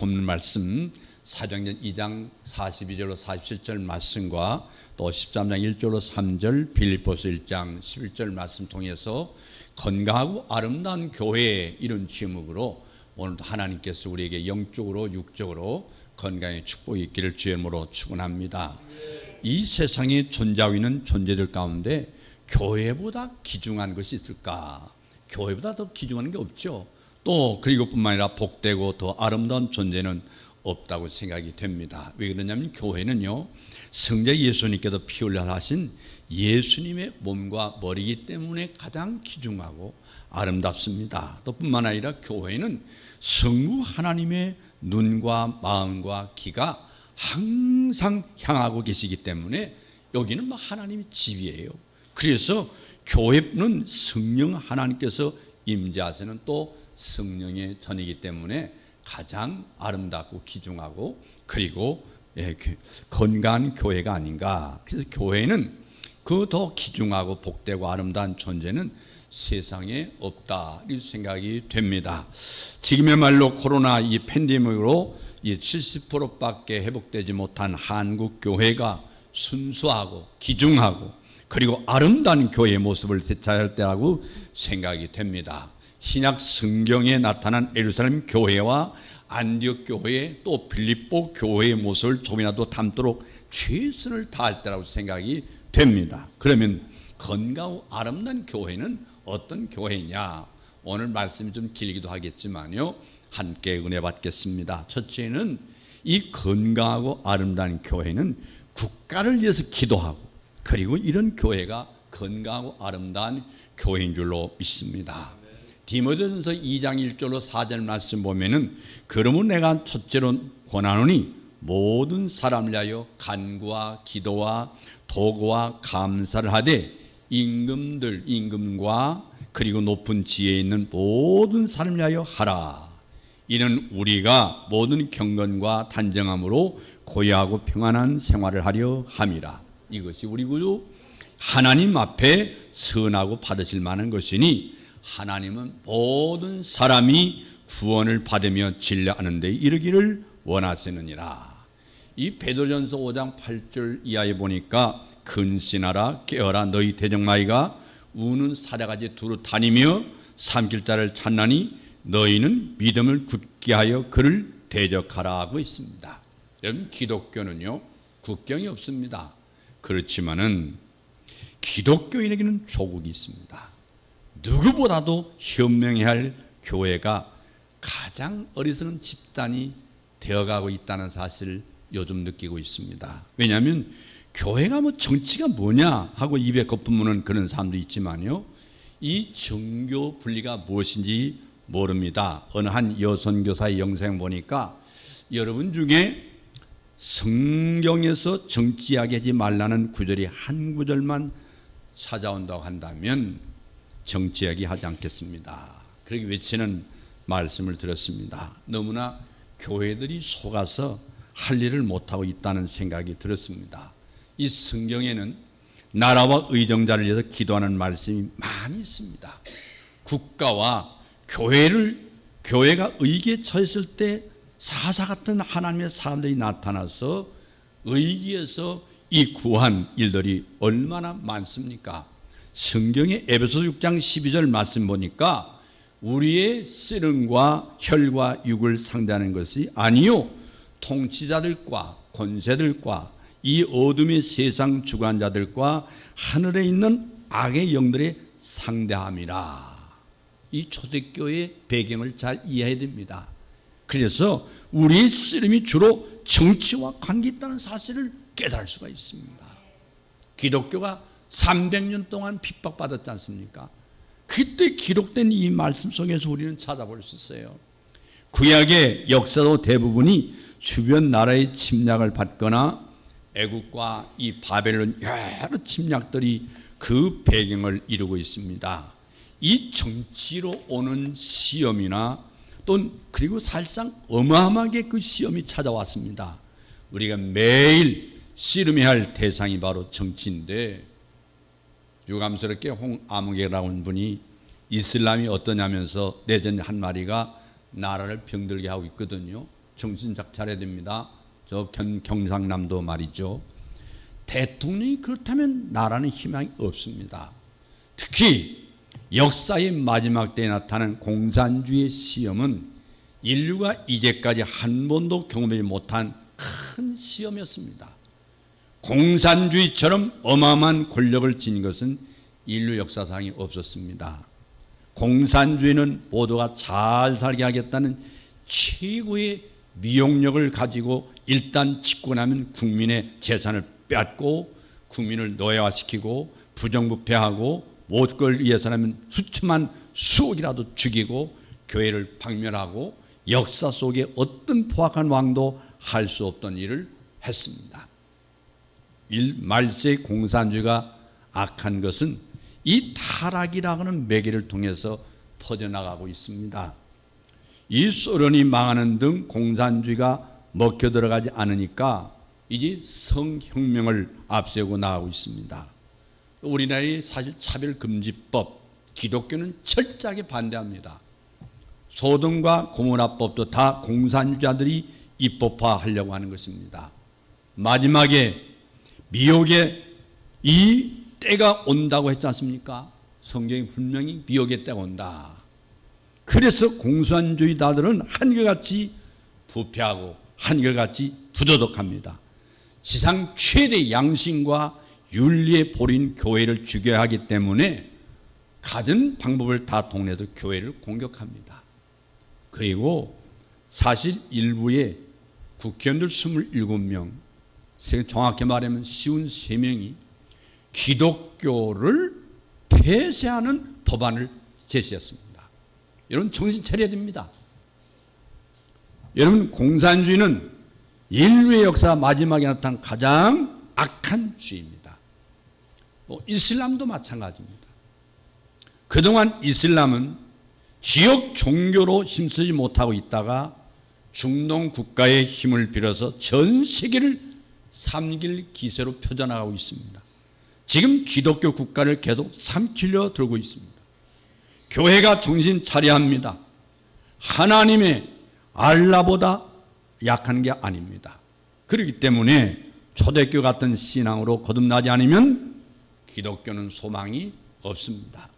본문 말씀 사도행전 2장 42절로 47절 말씀과 또 13장 1절로 3절 빌립보서 1장 11절 말씀 통해서 건강하고 아름다운 교회 이런 제목으로 오늘도 하나님께서 우리에게 영적으로 육적으로 건강의 축복이 있기를 주의 이름으로 축원합니다. 이 세상에 존재하고 있는 존재들 가운데 교회보다 귀중한 것이 있을까? 교회보다 더 귀중한 게 없죠. 또 그리고 뿐만 아니라 복되고 더 아름다운 존재는 없다고 생각이 됩니다. 왜 그러냐면 교회는요, 성자 예수님께서 피 흘려 하신 예수님의 몸과 머리이기 때문에 가장 귀중하고 아름답습니다. 또 뿐만 아니라 교회는 성부 하나님의 눈과 마음과 귀가 항상 향하고 계시기 때문에 여기는 하나님의 집이에요. 그래서 교회는 성령 하나님께서 임재하시는 또 성령의 전이기 때문에 가장 아름답고 귀중하고 그리고 건강한 교회가 아닌가. 그래서 교회는 그 더 귀중하고 복되고 아름다운 존재는 세상에 없다 이 생각이 됩니다. 지금의 말로 코로나 이 팬데믹으로 70%밖에 회복되지 못한 한국 교회가 순수하고 귀중하고 그리고 아름다운 교회의 모습을 되찾을 때라고 생각이 됩니다. 신약 성경에 나타난 예루살렘 교회와 안디옥 교회 또 빌립보 교회의 모습을 조금이라도 담도록 최선을 다할 때라고 생각이 됩니다. 그러면 건강하고 아름다운 교회는 어떤 교회냐? 오늘 말씀이 좀 길기도 하겠지만요, 함께 은혜 받겠습니다. 첫째는 이 건강하고 아름다운 교회는 국가를 위해서 기도하고 그리고 이런 교회가 건강하고 아름다운 교회인 줄로 믿습니다. 디모데전서 2장 1절로 4절 말씀 보면은 그러므로 내가 첫째로 권하노니 모든 사람을 위하여 간구와 기도와 도구와 감사를 하되 임금과 그리고 높은 지혜에 있는 모든 사람을 위하여 하라. 이는 우리가 모든 경건과 단정함으로 고요하고 평안한 생활을 하려 함이라. 이것이 우리 구주 하나님 앞에 선하고 받으실 만한 것이니 하나님은 모든 사람이 구원을 받으며 진리하는 데 이르기를 원하시느니라. 이 베드로전서 5장 8절 이하에 보니까 근신하라 깨어라 너희 대적마이가 우는 사자같이 두루 다니며 삼킬 자를 찾나니 너희는 믿음을 굳게 하여 그를 대적하라 하고 있습니다. 여러분, 기독교는요 국경이 없습니다. 그렇지만은 기독교인에게는 조국이 있습니다. 누구보다도 현명해야 할 교회가 가장 어리석은 집단이 되어가고 있다는 사실을 요즘 느끼고 있습니다. 왜냐하면 교회가 정치가 뭐냐 하고 입에 거품무는 그런 사람도 있지만요, 이 정교 분리가 무엇인지 모릅니다. 어느 한 여선교사의 영상 보니까 여러분 중에 성경에서 정치 이야기하지 말라는 구절이 한 구절만 찾아온다고 한다면 정치 이야기 하지 않겠습니다. 그렇게 외치는 말씀을 들었습니다. 너무나 교회들이 속아서 할 일을 못하고 있다는 생각이 들었습니다. 이 성경에는 나라와 의정자를 위해서 기도하는 말씀이 많이 있습니다. 국가와 교회가 의기에 처했을 때 사사 같은 하나님의 사람들이 나타나서 의기에서 이 구한 일들이 얼마나 많습니까? 성경의 에베소서 6장 12절 말씀 보니까 우리의 씨름과 혈과 육을 상대하는 것이 아니요 통치자들과 권세들과 이 어둠의 세상 주관자들과 하늘에 있는 악의 영들의 상대함이라. 이 초대교회의 배경을 잘 이해해야 됩니다. 그래서 우리의 씨름이 주로 정치와 관계있다는 사실을 깨달을 수가 있습니다. 기독교가 300년 동안 핍박받았지 않습니까? 그때 기록된 이 말씀 속에서 우리는 찾아볼 수 있어요. 구약의 역사도 대부분이 주변 나라의 침략을 받거나 애국과 이 바벨론 여러 침략들이 그 배경을 이루고 있습니다. 이 정치로 오는 시험이나 또 그리고 사실상 어마어마하게 그 시험이 찾아왔습니다. 우리가 매일 씨름해야 할 대상이 바로 정치인데, 유감스럽게 홍아무개라고 하는 분이 이슬람이 어떠냐면서 내전 한 마리가 나라를 병들게 하고 있거든요. 정신 차려야 됩니다. 저 경상남도 말이죠. 대통령이 그렇다면 나라는 희망이 없습니다. 특히 역사의 마지막 때에 나타난 공산주의 시험은 인류가 이제까지 한 번도 경험하지 못한 큰 시험이었습니다. 공산주의처럼 어마어마한 권력을 지닌 것은 인류 역사상에 없었습니다. 공산주의는 모두가 잘 살게 하겠다는 최고의 미용력을 가지고 일단 집권하면 국민의 재산을 빼앗고 국민을 노예화시키고 부정부패하고 못걸 위해서라면 수천만 수억이라도 죽이고 교회를 박멸하고 역사 속에 어떤 포악한 왕도 할 수 없던 일을 했습니다. 말세의 공산주의가 악한 것은 이 타락이라고 하는 매개를 통해서 퍼져나가고 있습니다. 이 소련이 망하는 등 공산주의가 먹혀 들어가지 않으니까 이제 성혁명을 앞세우고 나가고 있습니다. 우리나라의 사실 차별금지법, 기독교는 철저하게 반대합니다. 소돔과 고모라법도 다 공산주의자들이 입법화하려고 하는 것입니다. 마지막에 미혹의 이 때가 온다고 했지 않습니까? 성경이 분명히 미혹의 때가 온다. 그래서 공산주의자들은 한결같이 부패하고 한결같이 부도덕합니다. 세상 최대 양심과 윤리에 보린 교회를 죽여야 하기 때문에 가진 방법을 다 동원해서 교회를 공격합니다. 그리고 사실 일부의 국회의원들 27명, 정확히 말하면 53명이 기독교를 폐쇄하는 법안을 제시했습니다. 여러분 정신 차려야 됩니다. 여러분 공산주의는 인류의 역사 마지막에 나타난 가장 악한 주의입니다. 이슬람도 마찬가지입니다. 그동안 이슬람은 지역 종교로 힘쓰지 못하고 있다가 중동 국가의 힘을 빌어서 전 세계를 삼킬 기세로 펴져나가고 있습니다. 지금 기독교 국가를 계속 삼키려 들고 있습니다. 교회가 정신 차려야 합니다. 하나님의 알라보다 약한 게 아닙니다. 그렇기 때문에 초대교 같은 신앙으로 거듭나지 않으면 기독교는 소망이 없습니다.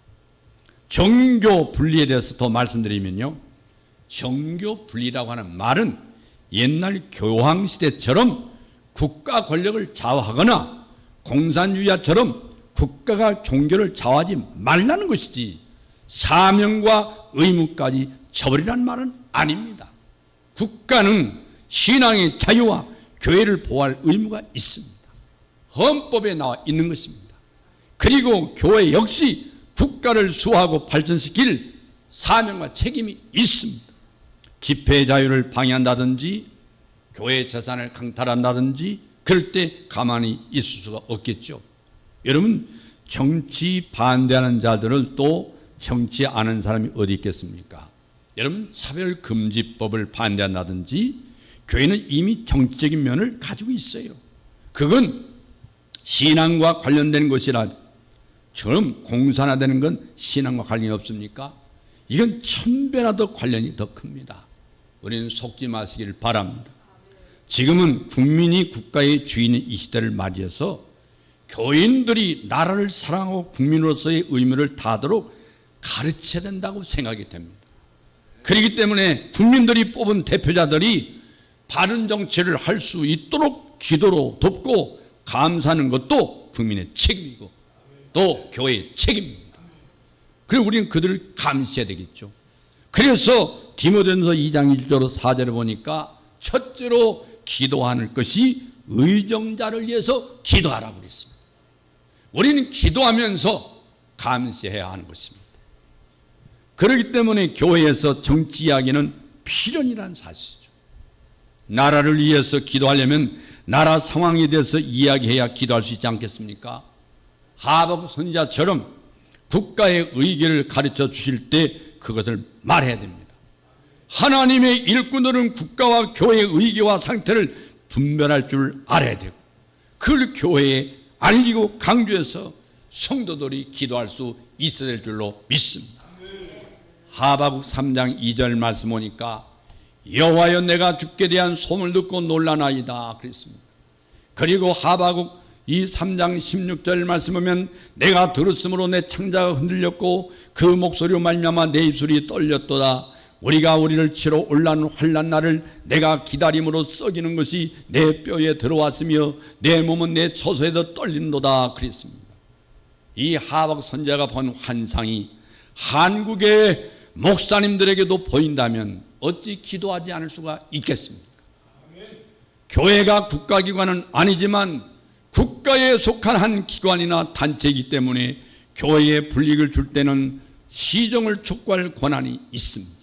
정교 분리에 대해서 더 말씀드리면요, 정교 분리라고 하는 말은 옛날 교황 시대처럼 국가 권력을 좌우하거나 공산주의자처럼 국가가 종교를 좌우하지 말라는 것이지 사명과 의무까지 저버리라는 말은 아닙니다. 국가는 신앙의 자유와 교회를 보호할 의무가 있습니다. 헌법에 나와 있는 것입니다. 그리고 교회 역시 국가를 수호하고 발전시킬 사명과 책임이 있습니다. 집회 자유를 방해한다든지 교회 재산을 강탈한다든지 그럴 때 가만히 있을 수가 없겠죠. 여러분 정치 반대하는 자들을 또 정치 아는 사람이 어디 있겠습니까? 여러분 차별금지법을 반대한다든지 교회는 이미 정치적인 면을 가지고 있어요. 그건 신앙과 관련된 것이라 처럼 공산화되는 건 신앙과 관련이 없습니까? 이건 1000배나 더 관련이 더 큽니다. 우리는 속지 마시기를 바랍니다. 지금은 국민이 국가의 주인인 이 시대를 맞이해서 교인들이 나라를 사랑하고 국민으로서의 의무를 다하도록 가르쳐야 된다고 생각이 됩니다. 그렇기 때문에 국민들이 뽑은 대표자들이 바른 정치를 할 수 있도록 기도로 돕고 감사하는 것도 국민의 책임이고 또 교회의 책임입니다. 그리고 우리는 그들을 감시해야 되겠죠. 그래서 디모데전서 2장 1절로 4절을 보니까 첫째로 기도하는 것이 의정자를 위해서 기도하라고 그랬습니다. 우리는 기도하면서 감시해야 하는 것입니다. 그렇기 때문에 교회에서 정치 이야기는 필연이라는 사실이죠. 나라를 위해서 기도하려면 나라 상황에 대해서 이야기해야 기도할 수 있지 않겠습니까? 하박국 선지자처럼 국가의 의기를 가르쳐 주실 때 그것을 말해야 됩니다. 하나님의 일꾼들은 국가와 교회의 의기와 상태를 분별할 줄 알아야 되고 그걸 교회에 알리고 강조해서 성도들이 기도할 수 있어야 될 줄로 믿습니다. 하박국 3장 2절 말씀 보니까 여호와여 내가 주께 대한 소문을 듣고 놀라나이다 그랬습니다. 그리고 하박국 이 3장 16절 말씀 보면 내가 들었으므로 내 창자가 흔들렸고 그 목소리로 말미암아 내 입술이 떨렸도다. 우리가 우리를 치러 올라오는 환난 날을 내가 기다림으로 썩이는 것이 내 뼈에 들어왔으며 내 몸은 내 처소에도 떨린도다 그랬습니다. 이 하박 선지자가 본 환상이 한국의 목사님들에게도 보인다면 어찌 기도하지 않을 수가 있겠습니까? 교회가 국가기관은 아니지만 국가에 속한 한 기관이나 단체이기 때문에 교회에 불이익을 줄 때는 시정을 촉구할 권한이 있습니다.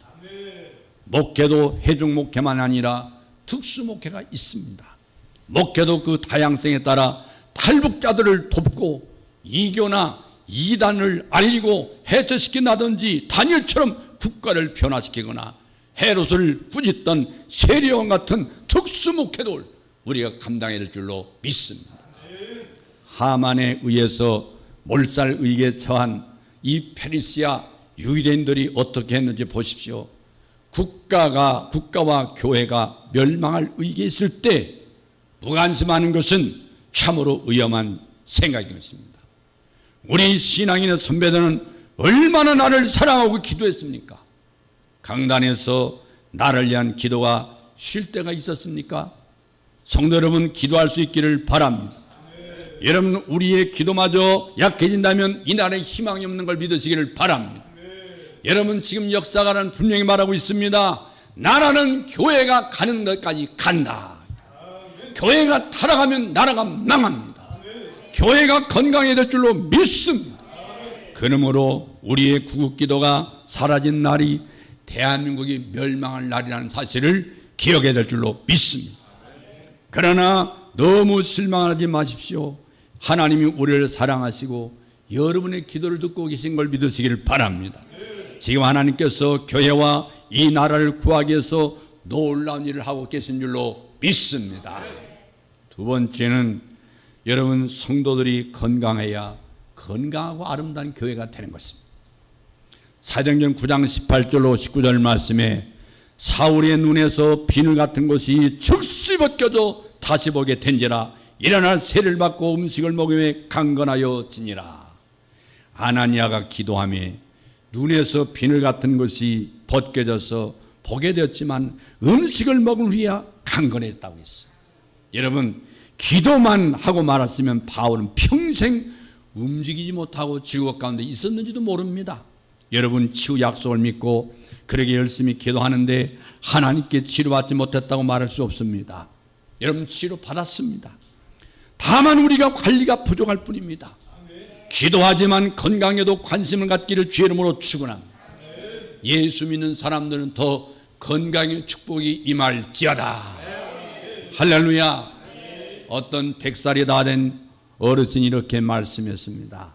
목회도 회중 목회만 아니라 특수 목회가 있습니다. 목회도 그 다양성에 따라 탈북자들을 돕고 이교나 이단을 알리고 해체시킨다든지 다니엘처럼 국가를 변화시키거나 헤롯을 꾸짖던 세리와 같은 특수 목회도 우리가 감당해야 될 줄로 믿습니다. 하만에 의해서 몰살의에 처한 이 페르시아 유대인들이 어떻게 했는지 보십시오. 국가와 교회가 멸망할 위기에 있을 때 무관심하는 것은 참으로 위험한 생각인 것입니다. 우리 신앙인의 선배들은 얼마나 나를 사랑하고 기도했습니까? 강단에서 나를 위한 기도가 쉴 때가 있었습니까? 성도 여러분, 기도할 수 있기를 바랍니다. 여러분, 우리의 기도마저 약해진다면 이 나라에 희망이 없는 걸 믿으시기를 바랍니다. 여러분, 지금 역사가는 분명히 말하고 있습니다. 나라는 교회가 가는 것까지 간다. 교회가 타락하면 나라가 망합니다. 교회가 건강해야 될 줄로 믿습니다. 그러므로 우리의 구국기도가 사라진 날이 대한민국이 멸망할 날이라는 사실을 기억해야 될 줄로 믿습니다. 그러나 너무 실망하지 마십시오. 하나님이 우리를 사랑하시고 여러분의 기도를 듣고 계신 걸 믿으시기를 바랍니다. 지금 하나님께서 교회와 이 나라를 구하기 위해서 놀라운 일을 하고 계신 줄로 믿습니다. 두 번째는 여러분, 성도들이 건강해야 건강하고 아름다운 교회가 되는 것입니다. 사도행전 9장 18절로 19절 말씀에 사울의 눈에서 비늘 같은 것이 즉시 벗겨져 다시 보게 된지라 일어나 세를 받고 음식을 먹으며 강건하여 지니라. 아나니아가 기도하며 눈에서 비늘 같은 것이 벗겨져서 보게 되었지만 음식을 먹은 후에야 강건했다고 했어요. 여러분, 기도만 하고 말았으면 바울은 평생 움직이지 못하고 지옥 가운데 있었는지도 모릅니다. 여러분, 치유 약속을 믿고 그렇게 열심히 기도하는데 하나님께 치료받지 못했다고 말할 수 없습니다. 여러분, 치료 받았습니다. 다만 우리가 관리가 부족할 뿐입니다. 기도하지만 건강에도 관심을 갖기를 주의 이름으로 축원합니다. 예수 믿는 사람들은 더 건강의 축복이 임할지어다. 할렐루야. 어떤 100살이 다 된 어르신이 이렇게 말씀했습니다.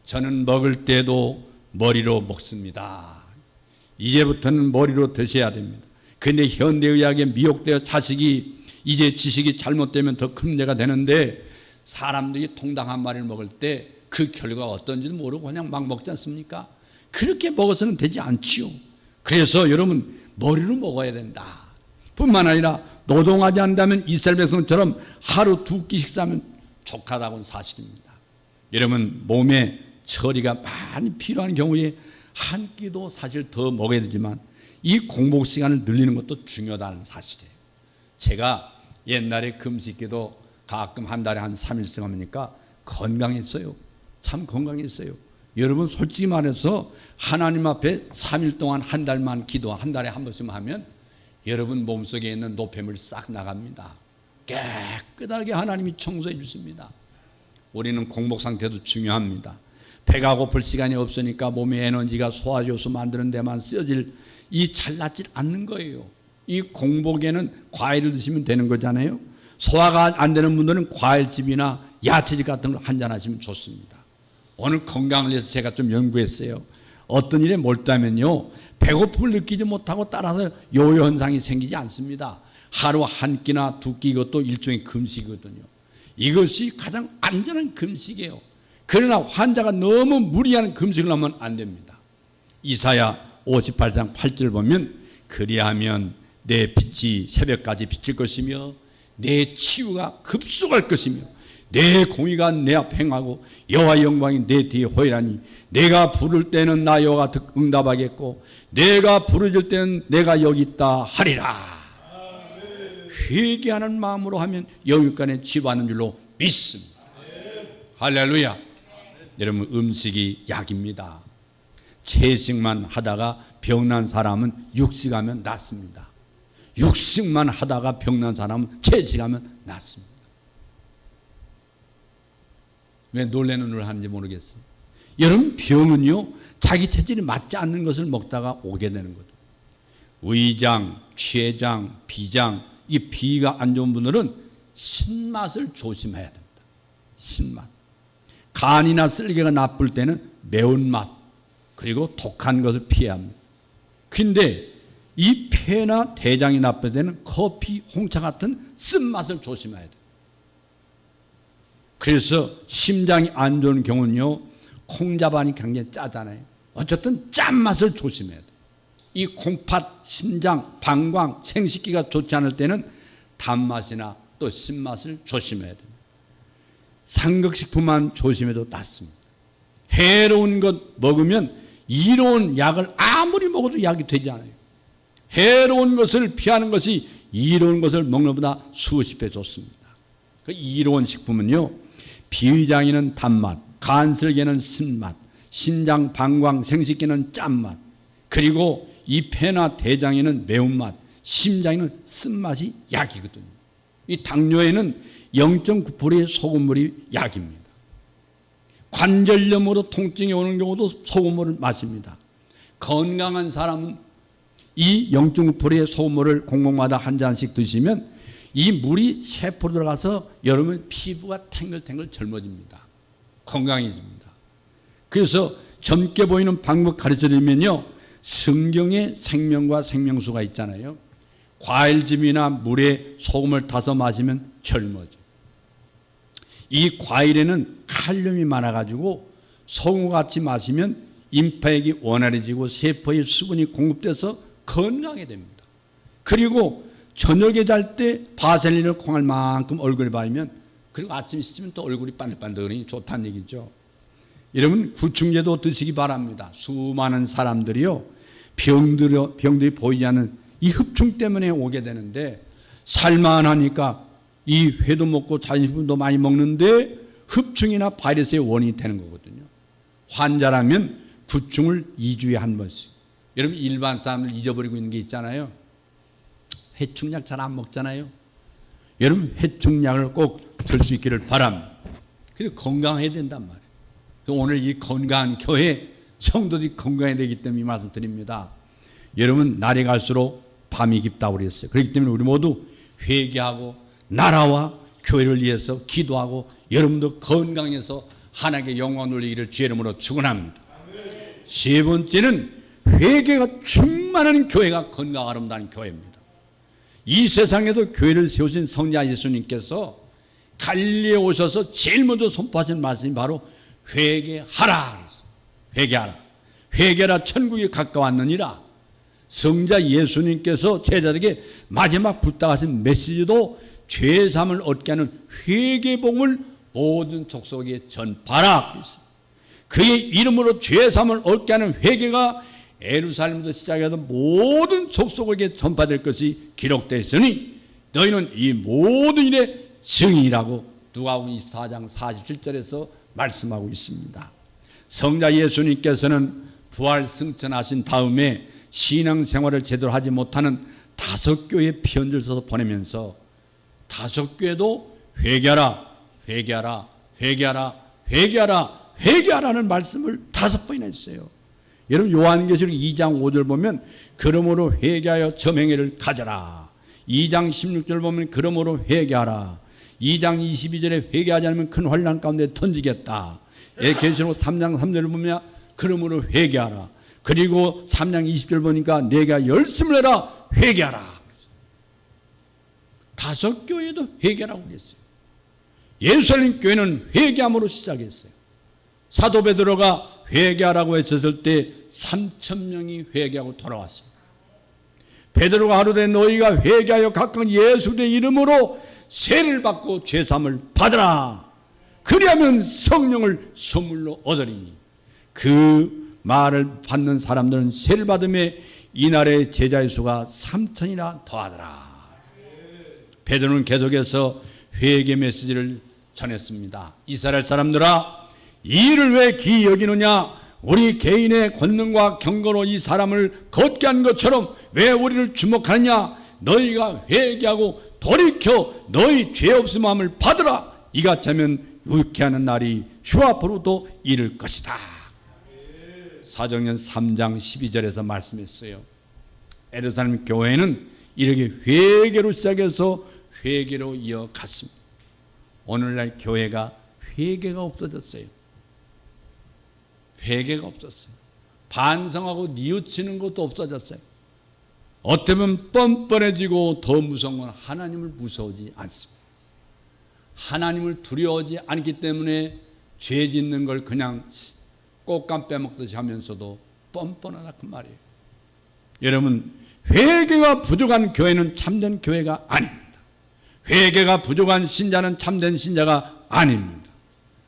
저는 먹을 때도 머리로 먹습니다. 이제부터는 머리로 드셔야 됩니다. 그런데 현대의학에 미혹되어 자식이 이제 지식이 잘못되면 더 큰 문제가 되는데 사람들이 통닭 한 마리를 먹을 때 그 결과가 어떤지도 모르고 그냥 막 먹지 않습니까? 그렇게 먹어서는 되지 않지요. 그래서 여러분, 머리로 먹어야 된다. 뿐만 아니라 노동하지 않는다면 이스라엘 백성처럼 하루 2끼 식사하면 족하다고는 사실입니다. 여러분, 몸에 처리가 많이 필요한 경우에 한 끼도 사실 더 먹어야 되지만 이 공복 시간을 늘리는 것도 중요하다는 사실이에요. 제가 옛날에 금식기도 가끔 한 달에 한 3일씩 합니까? 건강했어요. 참 건강했어요. 여러분, 솔직히 말해서 하나님 앞에 3일 동안 한 달만 기도 한 달에 한 번씩만 하면 여러분 몸속에 있는 노폐물 싹 나갑니다. 깨끗하게 하나님이 청소해 주십니다. 우리는 공복 상태도 중요합니다. 배가 고플 시간이 없으니까 몸의 에너지가 소화효소 만드는 데만 쓰여질 이 잘나질 않는 거예요. 이 공복에는 과일을 드시면 되는 거잖아요. 소화가 안 되는 분들은 과일즙이나 야채즙 같은 걸 한잔 하시면 좋습니다. 오늘 건강을 위해서 제가 좀 연구했어요. 어떤 일에 몰두하면요, 배고픔을 느끼지 못하고 따라서 요요 현상이 생기지 않습니다. 하루 한 끼나 2끼, 이것도 일종의 금식이거든요. 이것이 가장 안전한 금식이에요. 그러나 환자가 너무 무리한 금식을 하면 안 됩니다. 이사야 58장 8절 보면 그리하면 내 빛이 새벽까지 비칠 것이며 내 치유가 급속할 것이며 내 공의가 내 앞에 행하고 여호와의 영광이 내 뒤에 호이라니 내가 부를 때는 나 여호와가 응답하겠고 내가 부르짖을 때는 내가 여기 있다 하리라. 회개하는 마음으로 하면 영육간에 치료하는 줄로 믿습니다. 할렐루야. 여러분, 음식이 약입니다. 채식만 하다가 병난 사람은 육식하면 낫습니다. 육식만 하다가 병난 사람은 채식하면 낫습니다. 왜 놀래는 눈을 하는지 모르겠어요. 여러분, 병은요 자기 체질이 맞지 않는 것을 먹다가 오게 되는 거죠. 위장, 췌장, 비장, 이 비가 안 좋은 분들은 신맛을 조심해야 됩니다. 신맛. 간이나 쓸개가 나쁠 때는 매운맛 그리고 독한 것을 피해야 합니다. 근데 이 폐나 대장이 나쁠 때는 커피, 홍차 같은 쓴맛을 조심해야 돼요. 그래서 심장이 안 좋은 경우는요 콩자반이 굉장히 짜잖아요. 어쨌든 짠맛을 조심해야 돼요. 이 콩팥, 신장, 방광, 생식기가 좋지 않을 때는 단맛이나 또 신맛을 조심해야 됩니다. 삼극식품만 조심해도 낫습니다. 해로운 것 먹으면 이로운 약을 아무리 먹어도 약이 되지 않아요. 해로운 것을 피하는 것이 이로운 것을 먹는 것보다 수십 배 좋습니다. 그 이로운 식품은요 비위장에는 단맛, 간슬개는 신맛, 신장, 방광, 생식기는 짠맛, 그리고 이 폐나 대장에는 매운맛, 심장에는 쓴맛이 약이거든요. 이 당뇨에는 0.9%의 소금물이 약입니다. 관절염으로 통증이 오는 경우도 소금물을 마십니다. 건강한 사람은 이 0.9%의 소금물을 공복마다 한 잔씩 드시면 이 물이 세포로 들어가서 여러분 피부가 탱글탱글 젊어집니다. 건강해집니다. 그래서 젊게 보이는 방법 가르쳐드리면요, 성경에 생명과 생명수가 있잖아요. 과일즙이나 물에 소금을 타서 마시면 젊어져. 이 과일에는 칼륨이 많아가지고 소금과 같이 마시면 임파액이 원활해지고 세포의 수분이 공급돼서 건강해 됩니다. 그리고 저녁에 잘 때 바셀린을 콩알 만큼 얼굴에 바르면, 그리고 아침에 씻으면 또 얼굴이 반들반들하니 좋다는 얘기죠. 여러분, 구충제도 드시기 바랍니다. 수많은 사람들이요 병들이 보이지 않는 이 흡충 때문에 오게 되는데, 살만하니까 이 회도 먹고 자연식품도 많이 먹는데 흡충이나 바이러스의 원인이 되는 거거든요. 환자라면 구충을 2주에 한 번씩. 여러분, 일반 사람들 잊어버리고 있는 게 있잖아요. 해충약 잘 안 먹잖아요. 여러분, 해충약을 꼭 들 수 있기를 바랍니다. 그리고 건강해야 된단 말이에요. 오늘 이 건강한 교회 성도들이 건강해야 되기 때문에 이 말씀 드립니다. 여러분, 날이 갈수록 밤이 깊다고 그랬어요. 그렇기 때문에 우리 모두 회개하고 나라와 교회를 위해서 기도하고 여러분도 건강해서 하나님께 영광 돌리기를 주의 이름으로 축원합니다. 세 번째는 회개가 충만한 교회가 건강 아름다운 교회입니다. 이 세상에도 교회를 세우신 성자 예수님께서 갈릴리에 오셔서 제일 먼저 선포하신 말씀이 바로 회개하라. 회개하라. 회개하라, 천국이 가까웠느니라. 성자 예수님께서 제자들에게 마지막 부탁하신 메시지도 죄사함을 얻게 하는 회개복음을 모든 족속에 전파하라. 그의 이름으로 죄사함을 얻게 하는 회개가 예루살렘부터 시작해서 모든 족속에게 전파될 것이 기록되어 있으니 너희는 이 모든 일의 증인이라고 누가복음 24장 47절에서 말씀하고 있습니다. 성자 예수님께서는 부활 승천하신 다음에 신앙생활을 제대로 하지 못하는 5교회에 편지를 써서 보내면서 5교회도 회개하라, 회개하라, 회개하라, 회개하라, 회개하라는 말씀을 5번이나 했어요. 여러분, 요한계시록 2장 5절 보면 그러므로 회개하여 점행회를 가져라. 2장 16절 보면 그러므로 회개하라. 2장 22절에 회개하지 않으면 큰 환난 가운데 던지겠다. 계시록 3장 3절을 보면 그러므로 회개하라. 그리고 3장 20절 보니까 내가 열심을 해라, 회개하라. 5교회도 회개라고 그랬어요. 예루살렘 교회는 회개함으로 시작했어요. 사도 베드로가 회개하라고 했었을 때 3,000명이 회개하고 돌아왔습니다. 베드로가 하루되 너희가 회개하여 각각 예수 그리스도의 이름으로 세를 받고 죄사함을 받으라. 그리하면 성령을 선물로 얻으리니. 그 말을 받는 사람들은 세를 받음에 이날의 제자의 수가 3,000이나 더하더라. 베드로는 계속해서 회개 메시지를 전했습니다. 이스라엘 사람들아, 이 일을 왜 기이 여기느냐? 우리 개인의 권능과 경건으로 이 사람을 걷게 한 것처럼 왜 우리를 주목하느냐? 너희가 회개하고 돌이켜 너희 죄 없음함을 받으라. 이같이 하면 유쾌하는 날이 주 앞으로도 이를 것이다. 사도행전 3장 12절에서 말씀했어요. 예루살렘 교회는 이렇게 회개로 시작해서 회개로 이어갔습니다. 오늘날 교회가 회개가 없어졌어요. 회개가 없었어요. 반성하고 뉘우치는 것도 없어졌어요. 어쩌면 뻔뻔해지고 더 무서운 건 하나님을 무서워하지 않습니다. 하나님을 두려워하지 않기 때문에 죄 짓는 걸 그냥 꽃감 빼먹듯이 하면서도 뻔뻔하다 그 말이에요. 여러분, 회개가 부족한 교회는 참된 교회가 아닙니다. 회개가 부족한 신자는 참된 신자가 아닙니다.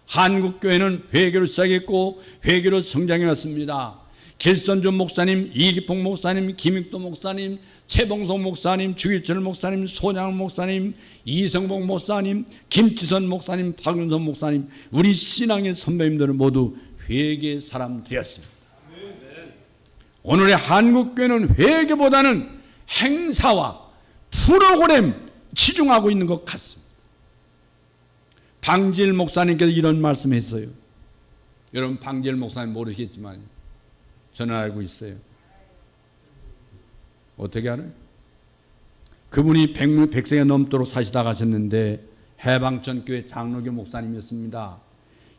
한국 교회는 회개로 시작했고 회개로 성장해 왔습니다. 길선주 목사님, 이기폭 목사님, 김익도 목사님, 최봉성 목사님, 주기철 목사님, 손양 목사님, 이성복 목사님, 김치선 목사님, 박윤선 목사님, 우리 신앙의 선배님들은 모두 회개 사람들이었습니다. 오늘의 한국교회는 회개보다는 행사와 프로그램 치중하고 있는 것 같습니다. 방질 목사님께서 이런 말씀했어요. 여러분 방질 목사님 모르시겠지만 저는 알고 있어요. 어떻게 알아요? 그분이 100세가 넘도록 사시다 가셨는데 해방천교회 장로교 목사님이었습니다.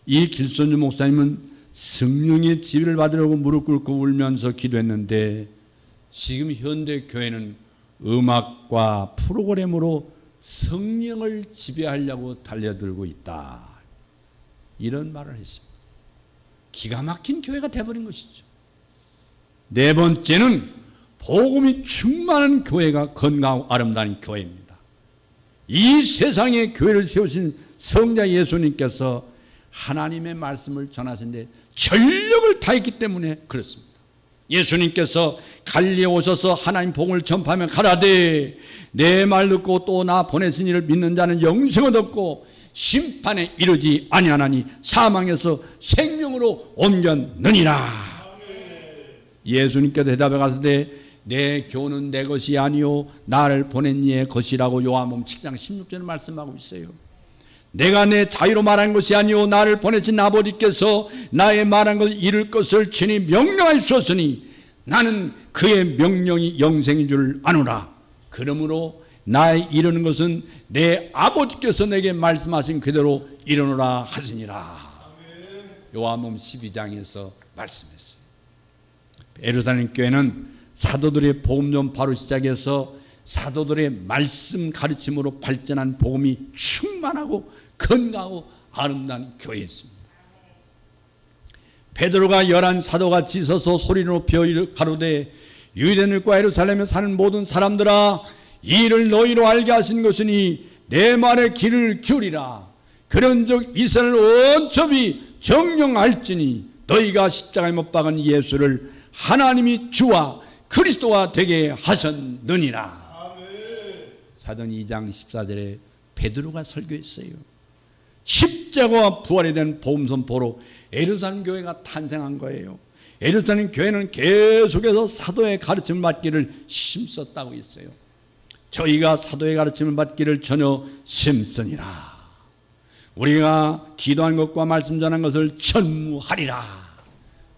이 길선주 목사님은 성령의 지휘를 받으려고 무릎 꿇고 울면서 기도했는데 지금 현대 교회는 음악과 프로그램으로 성령을 지배하려고 달려들고 있다. 이런 말을 했습니다. 기가 막힌 교회가 되어버린 것이죠. 네 번째는 복음이 충만한 교회가 건강하고 아름다운 교회입니다. 이 세상에 교회를 세우신 성자 예수님께서 하나님의 말씀을 전하시는데 전력을 다했기 때문에 그렇습니다. 예수님께서 갈리에 오셔서 하나님 복음을 전파하며 가라되 내 말 듣고 또 나 보내신 이를 믿는 자는 영생을 얻고 심판에 이르지 아니하나니 사망에서 생명으로 옮겼느니라. 예수님께서 대답해 가시되 내 교훈은 내 것이 아니요 나를 보낸 이의 것이라고 요한복음 7장 16절에 말씀하고 있어요. 내가 내 자유로 말한 것이 아니요 나를 보내신 아버지께서 나의 말한 것을 이룰 것을 친히 명령하셨으니 나는 그의 명령이 영생인 줄 아노라. 그러므로 나의 이루는 것은 내 아버지께서 내게 말씀하신 그대로 이루노라 하시니라. 요한복음 12장에서 말씀했어요. 예루살렘 교회는 사도들의 복음 전파로 시작해서 사도들의 말씀 가르침으로 발전한 복음이 충만하고 건강하고 아름다운 교회였습니다. 베드로가 11 사도같이 서서 소리 높여 가로되 유대인과 예루살렘에 사는 모든 사람들아 이 일을 너희로 알게 하신 것이니 내 말에 귀를 기울이라. 그런즉 이스라엘 온 첩이 정령할지니 너희가 십자가에 못 박은 예수를 하나님이 주와 그리스도가 되게 하셨느니라. 사도행 2장 14절에 베드로가 설교했어요. 십자가와 부활에 대한 복음 선포로 예루살렘 교회가 탄생한 거예요. 예루살렘 교회는 계속해서 사도의 가르침을 받기를 힘썼다고 했어요. 저희가 사도의 가르침을 받기를 전혀 힘쓰니라. 우리가 기도한 것과 말씀 전한 것을 전무하리라.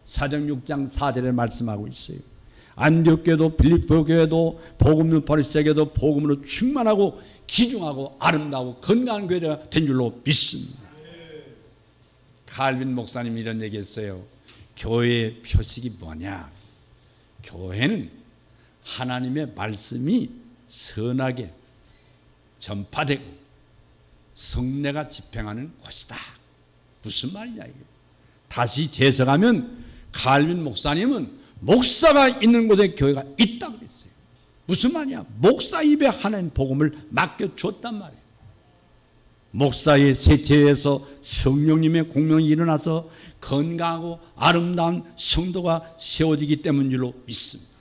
사도행 6장 4절에 말씀하고 있어요. 안디옥 교회도 빌립보 교회도 복음 전파를 시작해도 복음으로 충만하고 기중하고 아름다우고 건강한 교회가 된 줄로 믿습니다. 칼빈 목사님이 이런 얘기했어요. 교회의 표식이 뭐냐? 교회는 하나님의 말씀이 선하게 전파되고 성례가 집행하는 곳이다. 무슨 말이냐 이게. 다시 재석하면 칼빈 목사님은 목사가 있는 곳에 교회가 있다고 그랬어요. 무슨 말이야? 목사 입에 하나님 복음을 맡겨줬단 말이에요. 목사의 세체에서 성령님의 공명이 일어나서 건강하고 아름다운 성도가 세워지기 때문인 줄로 믿습니다.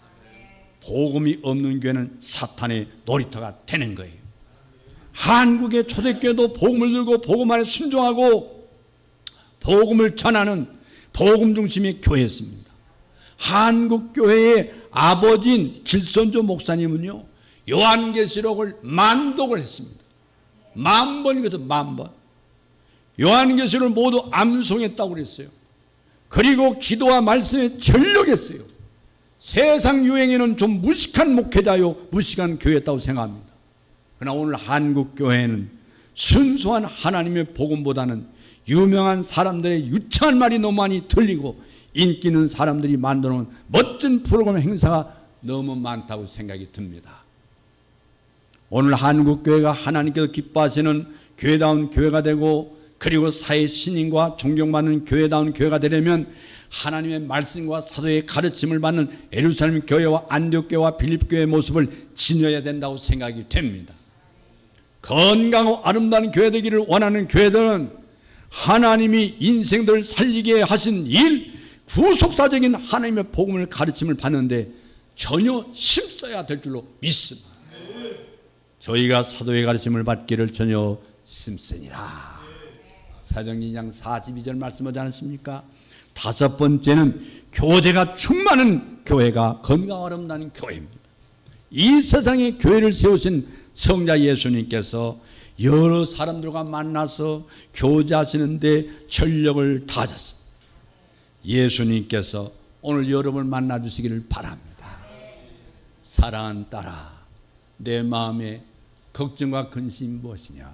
복음이 없는 교회는 사탄의 놀이터가 되는 거예요. 한국의 초대교회도 복음을 들고 복음 안에 순종하고 복음을 전하는 복음 중심의 교회였습니다. 한국 교회의 아버지인 길선조 목사님은요, 요한계시록을 만독을 했습니다. 10,000번이거든, 10,000번. 요한계시록을 모두 암송했다고 그랬어요. 그리고 기도와 말씀에 전력했어요. 세상 유행에는 좀 무식한 목회자요, 무식한 교회였다고 생각합니다. 그러나 오늘 한국 교회는 순수한 하나님의 복음보다는 유명한 사람들의 유치한 말이 너무 많이 들리고 인기 있는 사람들이 만드는 멋진 프로그램 행사가 너무 많다고 생각이 듭니다. 오늘 한국 교회가 하나님께서 기뻐하시는 교회다운 교회가 되고 그리고 사회 신인과 존경받는 교회다운 교회가 되려면 하나님의 말씀과 사도의 가르침을 받는 예루살렘 교회와 안디옥 교회와 빌립 교회의 모습을 지녀야 된다고 생각이 됩니다. 건강하고 아름다운 교회 되기를 원하는 교회들은 하나님이 인생들을 살리게 하신 일, 구속사적인 하나님의 복음을 가르침을 받는데 전혀 힘써야 될 줄로 믿습니다. 저희가 사도의 가르침을 받기를 전혀 힘쓰니라. 사도행 2장 42절 말씀하지 않았습니까? 다섯 번째는 교제가 충만한 교회가 건강 아름다운 교회입니다. 이 세상에 교회를 세우신 성자 예수님께서 여러 사람들과 만나서 교제하시는데 전력을 다하셨습니다. 예수님께서 오늘 여러분을 만나주시기를 바랍니다. 사랑하는 딸아, 내 마음에 걱정과 근심이 무엇이냐?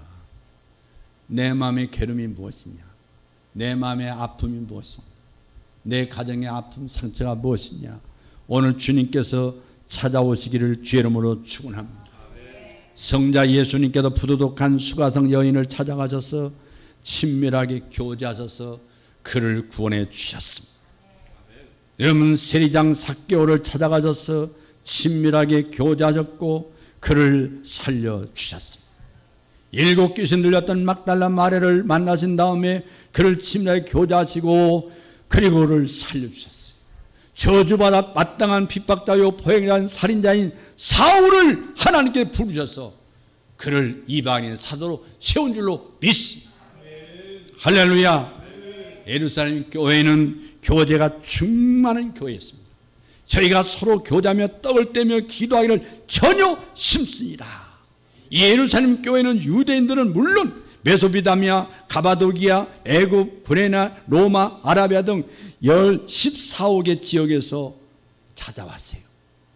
내 마음의 괴로움이 무엇이냐? 내 마음의 아픔이 무엇이냐? 내 가정의 아픔, 상처가 무엇이냐? 오늘 주님께서 찾아오시기를 주의 이름으로 축원합니다. 성자 예수님께서 부도덕한 수가성 여인을 찾아가셔서 친밀하게 교제하셔서 그를 구원해 주셨습니다. 여러분 세리장 삭개오를 찾아가셔서 친밀하게 교제하셨고 그를 살려주셨습니다. 7 귀신 들렸던 막달라 마리아를 만나신 다음에 그를 친밀하게 교제하시고 그리고 그를 살려주셨어요. 저주받아 마땅한 핍박자요 포행자인 살인자인 사울을 하나님께 부르셔서 그를 이방인 사도로 세운 줄로 믿습니다. 할렐루야. 예루살렘 교회는 교제가 충만한 교회였습니다. 저희가 서로 교제하며 떡을 떼며 기도하기를 전혀 힘쓰니라. 이 예루살렘 교회는 유대인들은 물론 메소비다미아, 가바도기아, 애굽, 구레나, 로마, 아라비아 등 14개 지역에서 찾아왔어요.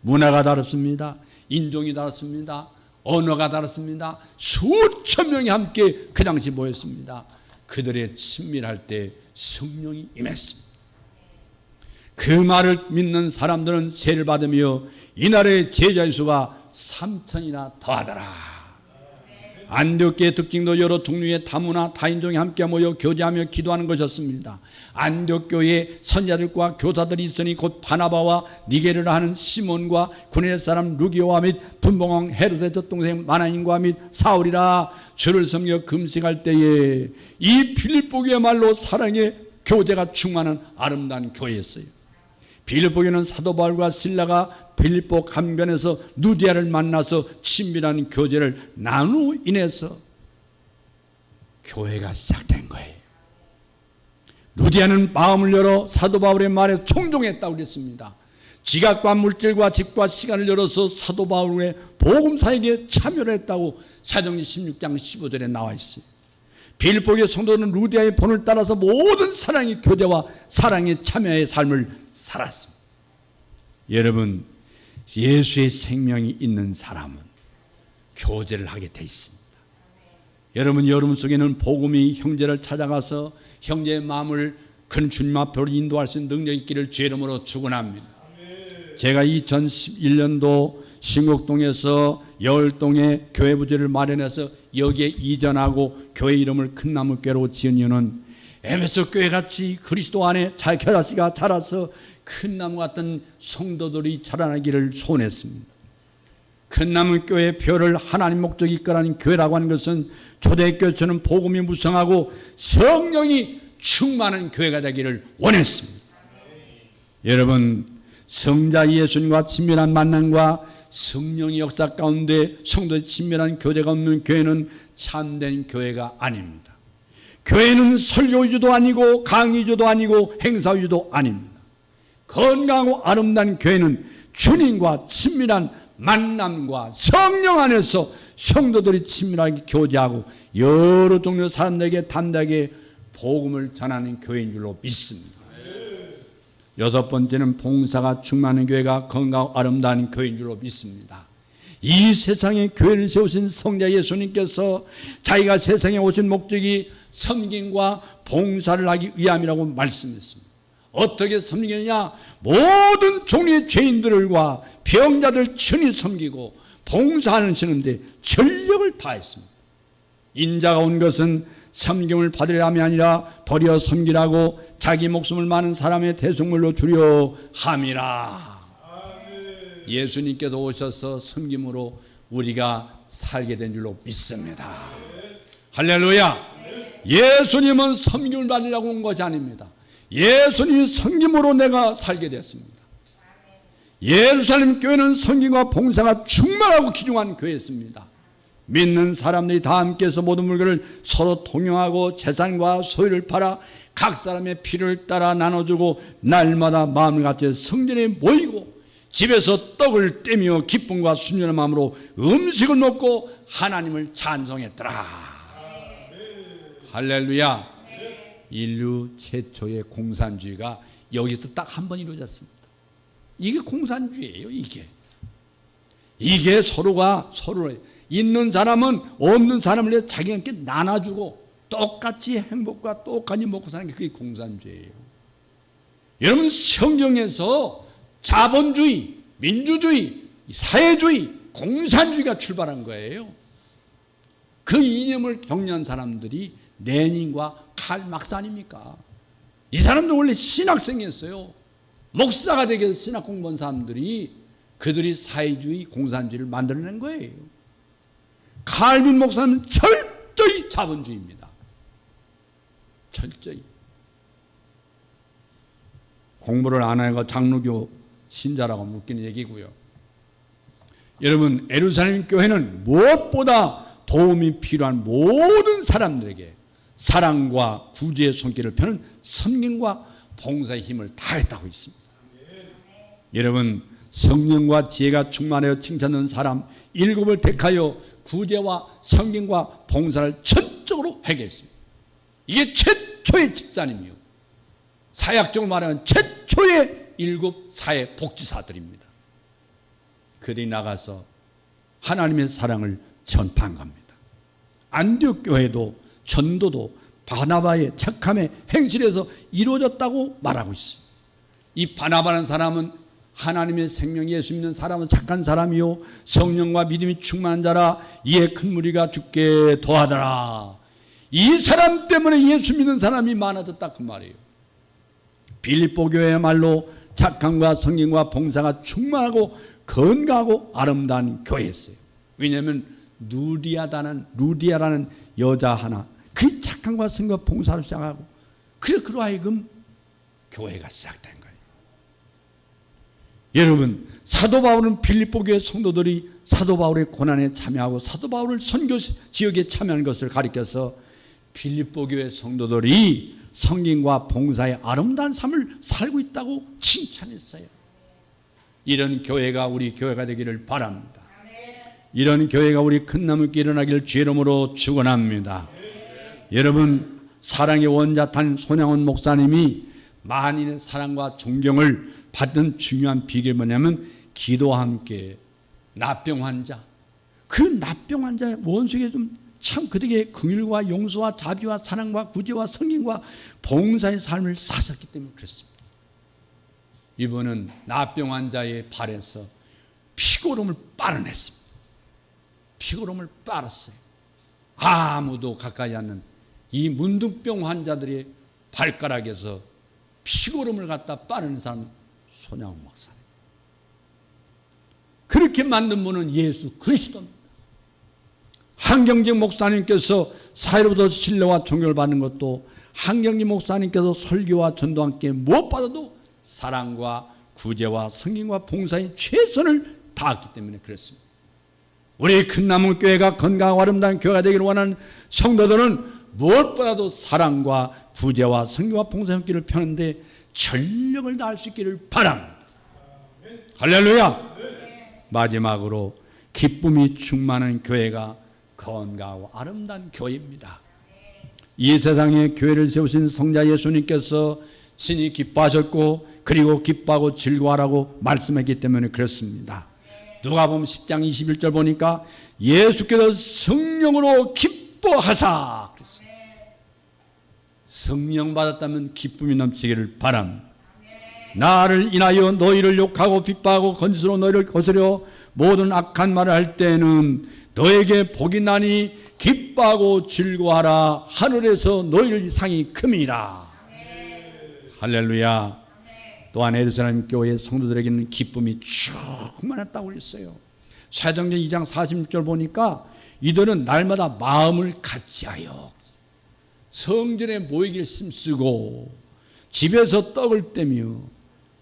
문화가 다릅니다. 인종이 다릅니다. 언어가 다릅니다. 수천 명이 함께 그 당시 모였습니다. 그들의 친밀할 때 성령이 임했습니다. 그 말을 믿는 사람들은 세를 받으며 이날의 제자의 수가 3,000이나 더하더라. 안디옥교의 특징도 여러 종류의 다문화 다인종이 함께 모여 교제하며 기도하는 것이었습니다. 안디옥교회에 선자들과 교사들이 있으니 곧 바나바와 니게르라 하는 시몬과 구레네 사람 루기오와 및 분봉왕 헤롯의 젖동생 마나인과 및 사울이라. 주를 섬겨 금식할 때에 이 빌립보교야말로 사랑의 교제가 충만한 아름다운 교회였어요. 빌립보교는 사도 바울과 실라가 빌립보 강변에서 누디아를 만나서 친밀한 교제를 나누어 인해서 교회가 시작된 거예요. 누디아는 마음을 열어 사도 바울의 말에 총종했다고 그랬습니다. 지각과 물질과 집과 시간을 열어서 사도 바울의 복음사에게 참여를 했다고 사도행전 16장 15절에 나와 있어요. 빌립보교의 성도는 루디아의 본을 따라서 모든 사랑의 교제와 사랑의 참여의 삶을 살았습니다. 여러분, 예수의 생명이 있는 사람은 교제를 하게 돼 있습니다. 여러분 속에는 복음이 형제를 찾아가서 형제의 마음을 큰 주님 앞으로 인도할 수 있는 능력이 있기를 주의 이름으로 축원합니다. 제가 2011년도 신곡동에서 여울동에 교회 부지를 마련해서 여기에 이전하고 교회 이름을 큰 나무교회로 지은 이유는 에베소 교회같이 그리스도 안에 잘 겨자씨가 자라서 큰 나무 같은 성도들이 자라나기를 소원했습니다. 큰 나무 교회의 표를 하나님 목적이 이끌어가는 교회라고 하는 것은 초대교회처럼 복음이 무성하고 성령이 충만한 교회가 되기를 원했습니다. 여러분, 성자 예수님과 친밀한 만남과 성령의 역사 가운데 성도의 친밀한 교제가 없는 교회는 참된 교회가 아닙니다. 교회는 설교 위주도 아니고 강의 위주도 아니고 행사 위주도 아닙니다. 건강하고 아름다운 교회는 주님과 친밀한 만남과 성령 안에서 성도들이 친밀하게 교제하고 여러 종류 사람들에게 담대하게 복음을 전하는 교회인 줄로 믿습니다. 여섯 번째는 봉사가 충만한 교회가 건강하고 아름다운 교회인 줄로 믿습니다. 이 세상에 교회를 세우신 성자 예수님께서 자기가 세상에 오신 목적이 섬김과 봉사를 하기 위함이라고 말씀했습니다. 어떻게 섬기느냐? 모든 종류의 죄인들과 병자들 친히 섬기고 봉사하시는데 전력을 다했습니다. 인자가 온 것은 섬김을 받으려 함이 아니라 도리어 섬기라고 자기 목숨을 많은 사람의 대속물로 주려 함이라. 예수님께서 오셔서 섬김으로 우리가 살게 된 줄로 믿습니다. 할렐루야. 예수님은 섬김을 받으려고 온 것이 아닙니다. 예수님이 섬김으로 내가 살게 됐습니다. 예루살렘 교회는 섬김과 봉사가 충만하고 귀중한 교회였습니다. 믿는 사람들이 다 함께해서 모든 물건을 서로 통용하고 재산과 소유를 팔아 각 사람의 필요를 따라 나눠주고 날마다 마음을 같이 성전에 모이고 집에서 떡을 떼며 기쁨과 순전한 마음으로 음식을 먹고 하나님을 찬송했더라. 할렐루야. 인류 최초의 공산주의가 여기서 딱 한 번 이루어졌습니다. 이게 공산주의예요. 이게 서로가 서로를 있는 사람은 없는 사람을 위해 자기가 함께 나눠주고 똑같이 행복과 똑같이 먹고 사는 게 그게 공산주의예요. 여러분, 성경에서 자본주의, 민주주의, 사회주의, 공산주의가 출발한 거예요. 그 이념을 격려한 사람들이 레닌과 칼 막스 아닙니까? 이 사람들 원래 신학생이었어요. 목사가 되기 위해서 신학 공부한 사람들이 그들이 사회주의, 공산주의를 만들어낸 거예요. 칼빈 목사는 철저히 자본주의입니다. 철저히. 공부를 안 하고 장로교 신자라고 묻기는 얘기고요. 여러분, 예루살렘 교회는 무엇보다 도움이 필요한 모든 사람들에게 사랑과 구제의 손길을 펴는 섬김과 봉사의 힘을 다했다고 있습니다. 여러분, 성령과 지혜가 충만하여 칭찬하는 사람 7을 택하여 구제와 섬김과 봉사를 전적으로 해결했습니다. 이게 최초의 집사님이요, 사역적으로 말하면 최초의 7 사회 복지사들입니다. 그들이 나가서 하나님의 사랑을 전파한 겁니다. 안디옥 교회도 전도도 바나바의 착함의 행실에서 이루어졌다고 말하고 있습니다. 이 바나바라는 사람은 하나님의 생명 예수 믿는 사람은 착한 사람이요 성령과 믿음이 충만한 자라 이에 큰 무리가 죽게 더하더라. 이 사람 때문에 예수 믿는 사람이 많아졌다 그 말이에요. 빌립보 교회야말로 착함과 성령과 봉사가 충만하고 건강하고 아름다운 교회였어요. 왜냐하면 루디아라는 여자 하나, 그 착함과 성령과 봉사로 시작하고 그로 하여금 교회가 시작된 거예요. 여러분, 사도 바울은 빌립보 교회 성도들이 사도 바울의 고난에 참여하고 사도 바울을 선교 지역에 참여하는 것을 가리켜서 빌립보 교회 성도들이 성김과 봉사의 아름다운 삶을 살고 있다고 칭찬했어요. 이런 교회가 우리 교회가 되기를 바랍니다. 이런 교회가 우리 큰 나무께 일어나기를 주의 이름으로 축원합니다. 여러분, 사랑의 원자탄 손양원 목사님이 만인의 사랑과 존경을 받는 중요한 비결이 뭐냐면 기도와 함께 납병 환자, 그 납병 환자의 원수에게 참 그들에게 긍휼과 용서와 자비와 사랑과 구제와 성김과 봉사의 삶을 사셨기 때문에 그렇습니다. 이분은 납병 환자의 발에서 피고름을 빨아냈습니다. 피고름을 빨았어요. 아무도 가까이 않는 이 문둥병 환자들의 발가락에서 피고름을 갖다 빨아낸 사람이 손양원 목사님. 그렇게 만든 분은 예수 그리스도입니다. 한경직 목사님께서 사회로부터 신뢰와 존경을 받는 것도 한경직 목사님께서 설교와 전도와 함께 무엇보다도 사랑과 구제와 성김과 봉사에 최선을 다했기 때문에 그렇습니다. 우리 큰나무교회가 건강하고 아름다운 교회가 되기를 원하는 성도들은 무엇보다도 사랑과 구제와 성김과 봉사의 길을 펴는데 전력을 다할 수 있기를 바랍니다. 할렐루야. 마지막으로 기쁨이 충만한 교회가 건강하고 아름다운 교회입니다. 이 세상에 교회를 세우신 성자 예수님께서 신이 기뻐하셨고 그리고 기뻐하고 즐거워하라고 말씀했기 때문에 그렇습니다. 누가복음 10장 21절 보니까 예수께서 성령으로 기뻐하사 그랬습니다. 성령 받았다면 기쁨이 넘치기를 바랍니다. 나를 인하여 너희를 욕하고 핍박하고 거짓으로 너희를 거스려 모든 악한 말을 할 때는 너에게 복이 나니 기뻐하고 즐거워하라. 하늘에서 너희를 상이 큼이라. 할렐루야. 또한 예루살렘 교회 성도들에게는 기쁨이 충만했다고 했어요. 사도행전 2장 46절 보니까 이들은 날마다 마음을 같이하여 성전에 모이기를 힘쓰고 집에서 떡을 떼며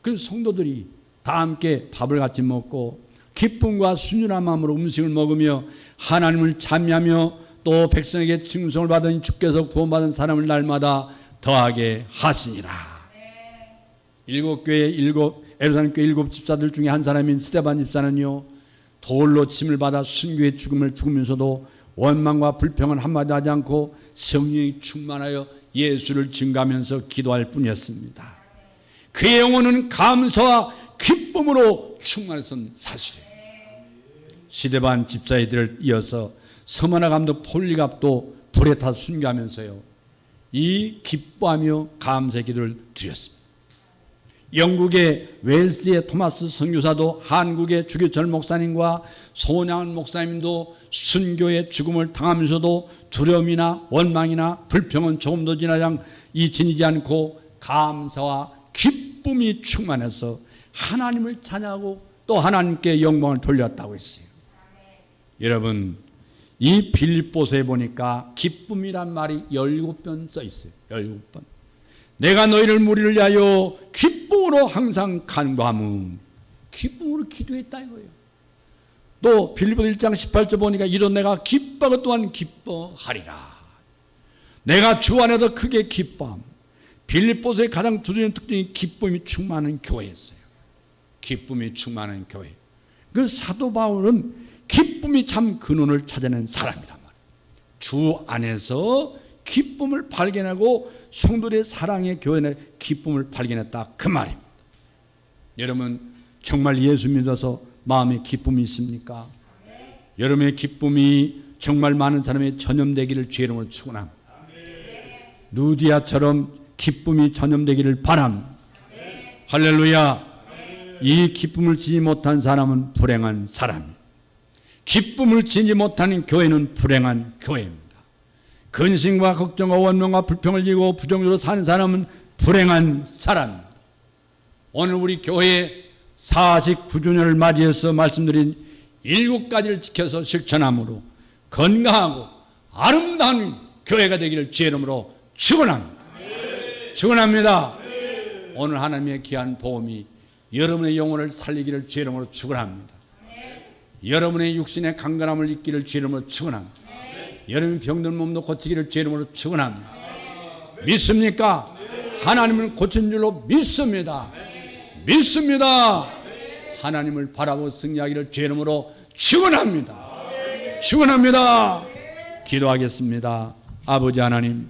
그 성도들이 다 함께 밥을 같이 먹고 기쁨과 순전한 마음으로 음식을 먹으며 하나님을 찬미하며 또 백성에게 칭송을 받은 주께서 구원받은 사람을 날마다 더하게 하시니라. 예루살렘 교회 일곱 집사들 중에 한 사람인 스데반 집사는요, 돌로 침을 받아 순교의 죽음을 죽으면서도 원망과 불평은 한마디 하지 않고 성령이 충만하여 예수를 증거하면서 기도할 뿐이었습니다. 그의 영혼은 감사와 기쁨으로 충만했던 사실이에요. 스데반 집사의 들을 이어서 서머나 감독 폴리갑도 불에 타 순교하면서요, 이 기뻐하며 감사의 기도를 드렸습니다. 영국의 웨일스의 토마스 선교사도 한국의 주기철 목사님과 손양은 목사님도 순교의 죽음을 당하면서도 두려움이나 원망이나 불평은 조금도 지니지 않고 감사와 기쁨이 충만해서 하나님을 찬양하고 또 하나님께 영광을 돌렸다고 했어요. 여러분, 이 빌립보서에 보니까 기쁨이란 말이 17번 써 있어요. 17번. 내가 너희를 무리를 위하여 기쁨으로 항상 간구함은, 기쁨으로 기도했다 이거예요. 또 빌립보서 1장 18절 보니까 이도 내가 기뻐하고 또한 기뻐하리라. 내가 주 안에서 크게 기뻐함. 빌립보서의 가장 두드러진 특징이 기쁨이 충만한 교회였어요. 기쁨이 충만한 교회. 그 사도 바울은 기쁨이 참 근원을 찾아낸 사람이란 말이에요. 주 안에서 기쁨을 발견하고 성도들의 사랑의 교회 내 기쁨을 발견했다 그 말입니다. 여러분, 정말 예수 믿어서 마음에 기쁨이 있습니까? 여러분의 기쁨이 정말 많은 사람의 전염되기를 주의 이름으로 축원합니다. 루디아처럼 기쁨이 전염되기를 바랍니다. 할렐루야. 이 기쁨을 지지 못한 사람은 불행한 사람입니다. 기쁨을 지지 못하는 교회는 불행한 교회입니다. 근심과 걱정과 원망과 불평을 지고 부정적으로 사는 사람은 불행한 사람입니다. 오늘 우리 교회 49주년을 맞이해서 말씀드린 7가지를 지켜서 실천함으로 건강하고 아름다운 교회가 되기를 주의 이름으로 축원합니다. 축원합니다. 오늘 하나님의 귀한 보험이 여러분의 영혼을 살리기를 주의 이름으로 축원합니다. 여러분의 육신의 강건함을 잊기를 주의 이름으로 축원합니다. 여러분의 병든 몸도 고치기를 주의 이름으로 축원합니다. 믿습니까? 하나님은 고친 줄로 믿습니다. 믿습니다. 하나님을 바라보고 승리하기를 주의 이름으로 축원합니다. 축원합니다. 기도하겠습니다. 아버지 하나님,